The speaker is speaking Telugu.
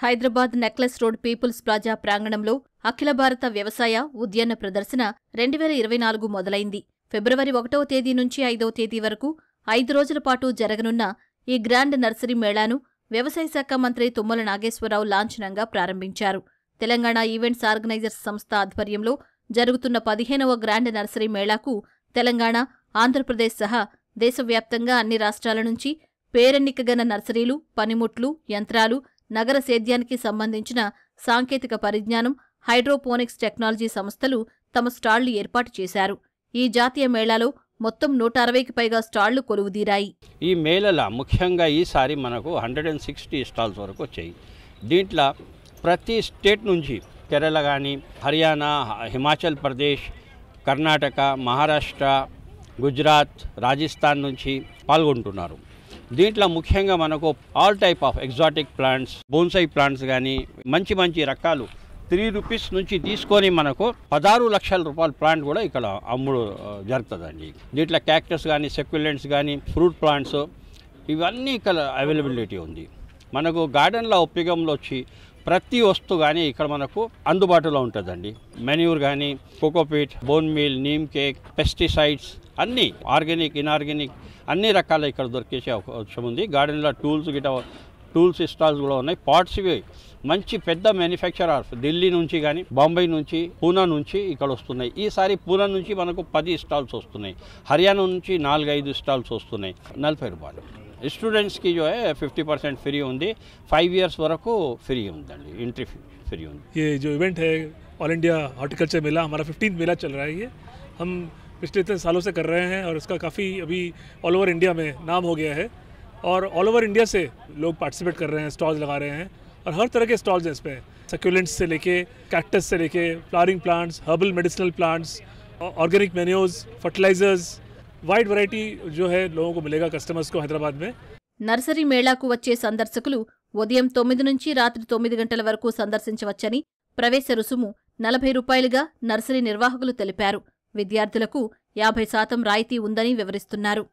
Hyderabad necklace road people's plaza ప్రాంగణంలో అఖిల భారత వ్యవసాయ ఉద్యాన ప్రదర్శన 2024 మొదలైంది. ఫిబ్రవరి 1వ తేదీ నుంచి 5వ తేదీ వరకు 5 రోజుల పాటు జరగనున్న ఈ గ్రాండ్ నర్సరీ మేళాను వ్యవసాయ శాఖ మంత్రి తుమ్మల నాగేశ్వరరావు లాంఛనంగా ప్రారంభించారు. తెలంగాణ ఈవెంట్స్ ఆర్గనైజర్స్ సంస్థ ఆధ్వర్యంలో జరుగుతున్న 15వ గ్రాండ్ నర్సరీ మేళాకు తెలంగాణ, ఆంధ్రప్రదేశ్ సహా దేశవ్యాప్తంగా అన్ని రాష్ట్రాల నుంచి పేరెన్నికగల నర్సరీలు, పనిముట్లు, యంత్రాలు, నగర సేద్యానికి సంబంధించిన సాంకేతిక పరిజ్ఞానం, హైడ్రోపోనిక్స్ టెక్నాలజీ సంస్థలు తమ స్టాళ్లు ఏర్పాటు చేశారు. ఈ జాతీయ మేళాలో మొత్తం 160కి పైగా స్టాళ్లు కొలువుదీరాయి. ఈ మేళల ముఖ్యంగా ఈసారి మనకు 160 స్టాల్స్ వరకు వచ్చాయి. దీంట్లో ప్రతి స్టేట్ నుంచి కేరళ కానీ, హర్యానా, హిమాచల్ ప్రదేశ్, కర్ణాటక, మహారాష్ట్ర, గుజరాత్, రాజస్థాన్ నుంచి పాల్గొంటున్నారు. దీంట్లో ముఖ్యంగా మనకు all type of exotic plants, bonsai plants కానీ మంచి మంచి రకాలు 3 రూపీస్ నుంచి తీసుకొని మనకు 16 లక్షల రూపాయల ప్లాంట్ కూడా ఇక్కడ అమ్ముడు జరుగుతుందండి. దీంట్లో క్యాక్టస్ కానీ, సెక్యులెంట్స్ కానీ, ఫ్రూట్ ప్లాంట్స్ ఇవన్నీ ఇక్కడ అవైలబిలిటీ ఉంది. మనకు గార్డెన్లో ఉపయోగంలో వచ్చి ప్రతి వస్తువు కానీ ఇక్కడ మనకు అందుబాటులో ఉంటుందండి. మెన్యూర్ కానీ, cocopeat, bone meal, neem cake, pesticides అన్నీ ఆర్గానిక్, ఇన్ఆర్గానిక్ అన్ని రకాల ఇక్కడ దొరికేసే అవకాశం ఉంది. గార్డెన్లో టూల్స్ స్టాల్స్ కూడా ఉన్నాయి. పాట్స్ ఇవి మంచి పెద్ద మ్యానుఫ్యాక్చరర్స్ ఢిల్లీ నుంచి కానీ, బాంబే నుంచి, పూనా నుంచి ఇక్కడ వస్తున్నాయి. ఈసారి పూనా నుంచి మనకు 10 స్టాల్స్ వస్తున్నాయి. హర్యానా నుంచి 4-5 స్టాల్స్ వస్తున్నాయి. 40 రూపాయలు. స్టూడెంట్స్కి जो है 50% फ्री ఉంది. 5 इयर्स వరకు ఫ్రీ ఉందండి, ఎంట్రీ फ्री ఉంది. ये जो इवेंट है ऑल इंडिया हॉर्टिकल्चर मेला, हमारा 15th मेला चल रहा है. ये हम पिछले इतने सालों से कर रहे हैं और इसका काफ़ी अभी ऑल ओवर इंडिया में नाम हो गया है और ऑल ओवर इंडिया से लोग पार्टिसिपेट कर रहे हैं, स्टॉल्स लगा रहे हैं और हर तरह के स्टॉल्स हैं इसमें. सक्यूलेंट्स से लेके कैक्टस से लेके flowering plants, herbal medicinal plants, organic manures, fertilisers, wide variety जो है लोगों को मिलेगा कस्टमर्स को हैदराबाद में. నర్సరీ మేళాకు వచ్చే సందర్శకులు ఉదయం 9 నుంచి రాత్రి 9 గంటల వరకు సందర్శించవచ్చని, ప్రవేశ రుసుము 40 రూపాయలుగా నర్సరీ నిర్వాహకులు తెలిపారు. విద్యార్థులకు 50% రాయితీ ఉందని వివరిస్తున్నారు.